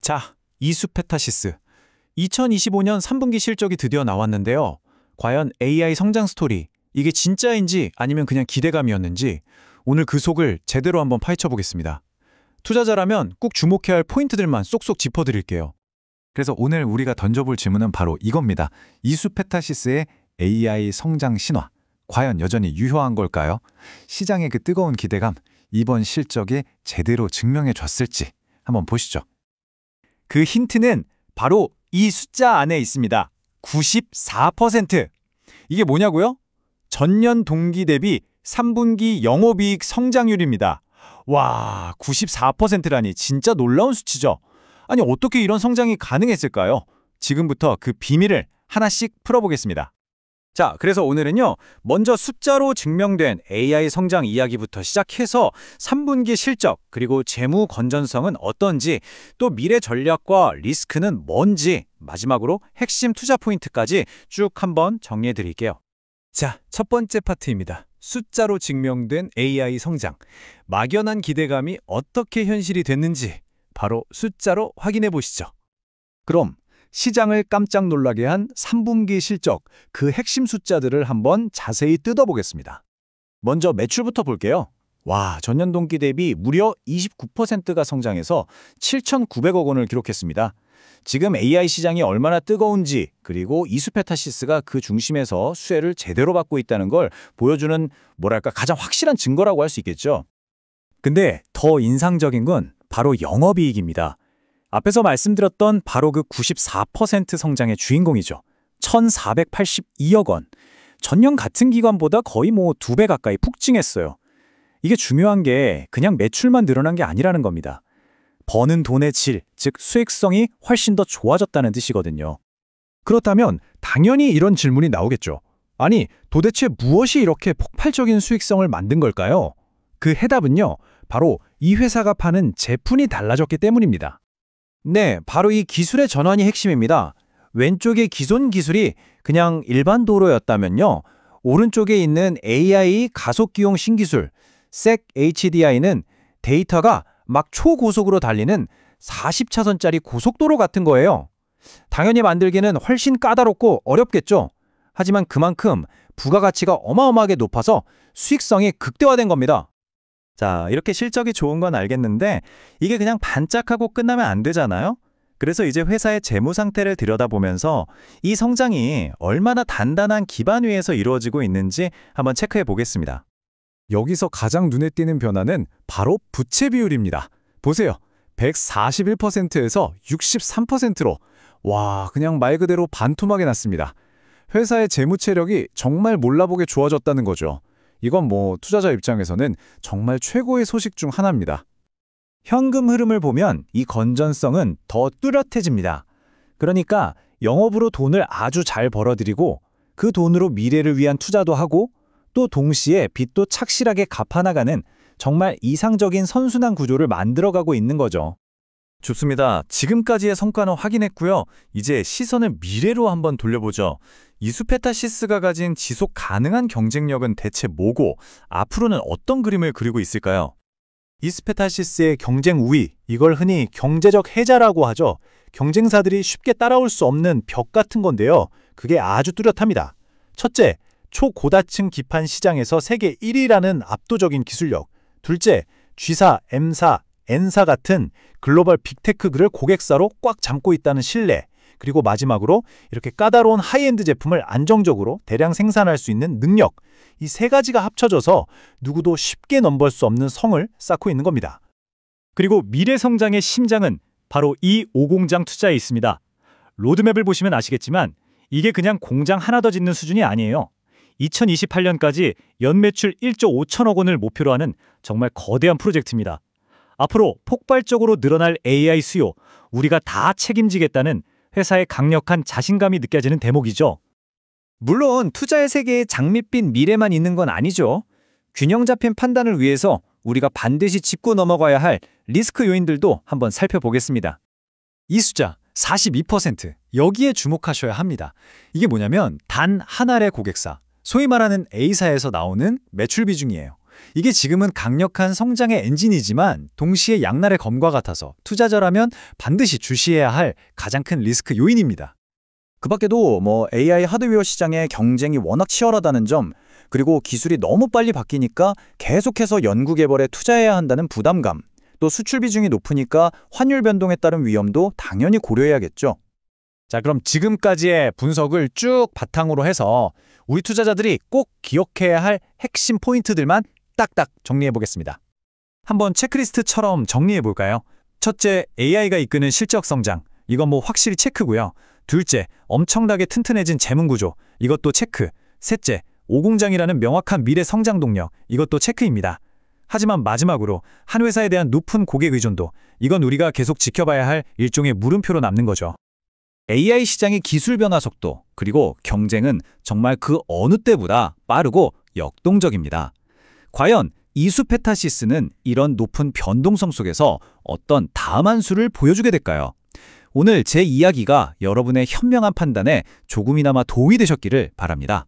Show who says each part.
Speaker 1: 자, 이수페타시스. 2025년 3분기 실적이 드디어 나왔는데요. 과연 AI 성장 스토리, 이게 진짜인지 아니면 그냥 기대감이었는지 오늘 그 속을 제대로 한번 파헤쳐 보겠습니다. 투자자라면 꼭 주목해야 할 포인트들만 쏙쏙 짚어드릴게요.
Speaker 2: 그래서 오늘 우리가 던져볼 질문은 바로 이겁니다. 이수페타시스의 AI 성장 신화, 과연 여전히 유효한 걸까요? 시장의 그 뜨거운 기대감, 이번 실적에 제대로 증명해줬을지 한번 보시죠.
Speaker 1: 그 힌트는 바로 이 숫자 안에 있습니다. 94%. 이게 뭐냐고요? 전년 동기 대비 3분기 영업이익 성장률입니다. 와, 94%라니 진짜 놀라운 수치죠. 아니, 어떻게 이런 성장이 가능했을까요? 지금부터 그 비밀을 하나씩 풀어보겠습니다. 자, 그래서 오늘은요, 먼저 숫자로 증명된 AI 성장 이야기부터 시작해서 3분기 실적, 그리고 재무 건전성은 어떤지, 또 미래 전략과 리스크는 뭔지, 마지막으로 핵심 투자 포인트까지 쭉 한번 정리해 드릴게요. 자, 첫 번째 파트입니다. 숫자로 증명된 AI 성장. 막연한 기대감이 어떻게 현실이 됐는지 바로 숫자로 확인해 보시죠. 그럼 시장을 깜짝 놀라게 한 3분기 실적, 그 핵심 숫자들을 한번 자세히 뜯어보겠습니다. 먼저 매출부터 볼게요. 와, 전년 동기 대비 무려 29%가 성장해서 7,900억 원을 기록했습니다. 지금 AI 시장이 얼마나 뜨거운지, 그리고 이수페타시스가 그 중심에서 수혜를 제대로 받고 있다는 걸 보여주는 가장 확실한 증거라고 할 수 있겠죠. 근데 더 인상적인 건 바로 영업이익입니다. 앞에서 말씀드렸던 바로 그 94% 성장의 주인공이죠. 1,482억 원. 전년 같은 기간보다 거의 2배 가까이 푹 증했어요. 이게 중요한 게 그냥 매출만 늘어난 게 아니라는 겁니다. 버는 돈의 질, 즉 수익성이 훨씬 더 좋아졌다는 뜻이거든요. 그렇다면 당연히 이런 질문이 나오겠죠. 아니, 도대체 무엇이 이렇게 폭발적인 수익성을 만든 걸까요? 그 해답은요, 바로 이 회사가 파는 제품이 달라졌기 때문입니다. 네, 바로 이 기술의 전환이 핵심입니다. 왼쪽의 기존 기술이 그냥 일반 도로였다면요, 오른쪽에 있는 AI 가속기용 신기술, SEC HDI는 데이터가 막 초고속으로 달리는 40차선짜리 고속도로 같은 거예요. 당연히 만들기는 훨씬 까다롭고 어렵겠죠. 하지만 그만큼 부가가치가 어마어마하게 높아서 수익성이 극대화된 겁니다. 자, 이렇게 실적이 좋은 건 알겠는데 이게 그냥 반짝하고 끝나면 안 되잖아요? 그래서 이제 회사의 재무 상태를 들여다보면서 이 성장이 얼마나 단단한 기반 위에서 이루어지고 있는지 한번 체크해 보겠습니다. 여기서 가장 눈에 띄는 변화는 바로 부채 비율입니다. 보세요. 141%에서 63%로 와, 그냥 말 그대로 반토막이 났습니다. 회사의 재무 체력이 정말 몰라보게 좋아졌다는 거죠. 이건 투자자 입장에서는 정말 최고의 소식 중 하나입니다. 현금 흐름을 보면 이 건전성은 더 뚜렷해집니다. 그러니까 영업으로 돈을 아주 잘 벌어들이고 그 돈으로 미래를 위한 투자도 하고 또 동시에 빚도 착실하게 갚아나가는 정말 이상적인 선순환 구조를 만들어가고 있는 거죠. 좋습니다. 지금까지의 성과는 확인했고요. 이제 시선을 미래로 한번 돌려보죠. 이수페타시스가 가진 지속 가능한 경쟁력은 대체 뭐고 앞으로는 어떤 그림을 그리고 있을까요? 이수페타시스의 경쟁 우위, 이걸 흔히 경제적 해자라고 하죠. 경쟁사들이 쉽게 따라올 수 없는 벽 같은 건데요. 그게 아주 뚜렷합니다. 첫째, 초고다층 기판 시장에서 세계 1위라는 압도적인 기술력. 둘째, G사, M사, N사 같은 글로벌 빅테크를 고객사로 꽉 잡고 있다는 신뢰. 그리고 마지막으로 이렇게 까다로운 하이엔드 제품을 안정적으로 대량 생산할 수 있는 능력. 이 세 가지가 합쳐져서 누구도 쉽게 넘볼 수 없는 성을 쌓고 있는 겁니다. 그리고 미래 성장의 심장은 바로 이 오공장 투자에 있습니다. 로드맵을 보시면 아시겠지만 이게 그냥 공장 하나 더 짓는 수준이 아니에요. 2028년까지 연매출 1조 5천억 원을 목표로 하는 정말 거대한 프로젝트입니다. 앞으로 폭발적으로 늘어날 AI 수요, 우리가 다 책임지겠다는 회사의 강력한 자신감이 느껴지는 대목이죠. 물론 투자의 세계에 장밋빛 미래만 있는 건 아니죠. 균형 잡힌 판단을 위해서 우리가 반드시 짚고 넘어가야 할 리스크 요인들도 한번 살펴보겠습니다. 이 숫자 42%, 여기에 주목하셔야 합니다. 이게 뭐냐면 단 한 알의 고객사, 소위 말하는 A사에서 나오는 매출 비중이에요. 이게 지금은 강력한 성장의 엔진이지만 동시에 양날의 검과 같아서 투자자라면 반드시 주시해야 할 가장 큰 리스크 요인입니다. 그 밖에도 AI 하드웨어 시장의 경쟁이 워낙 치열하다는 점, 그리고 기술이 너무 빨리 바뀌니까 계속해서 연구 개발에 투자해야 한다는 부담감, 또 수출 비중이 높으니까 환율 변동에 따른 위험도 당연히 고려해야겠죠. 자, 그럼 지금까지의 분석을 쭉 바탕으로 해서 우리 투자자들이 꼭 기억해야 할 핵심 포인트들만 딱딱 정리해 보겠습니다. 한번 체크리스트처럼 정리해 볼까요? 첫째, AI가 이끄는 실적 성장. 이건 확실히 체크고요. 둘째, 엄청나게 튼튼해진 재무 구조. 이것도 체크. 셋째, 오공장이라는 명확한 미래 성장 동력. 이것도 체크입니다. 하지만 마지막으로 한 회사에 대한 높은 고객 의존도. 이건 우리가 계속 지켜봐야 할 일종의 물음표로 남는 거죠. AI 시장의 기술 변화 속도, 그리고 경쟁은 정말 그 어느 때보다 빠르고 역동적입니다. 과연 이수페타시스는 이런 높은 변동성 속에서 어떤 다음 한 수를 보여주게 될까요? 오늘 제 이야기가 여러분의 현명한 판단에 조금이나마 도움이 되셨기를 바랍니다.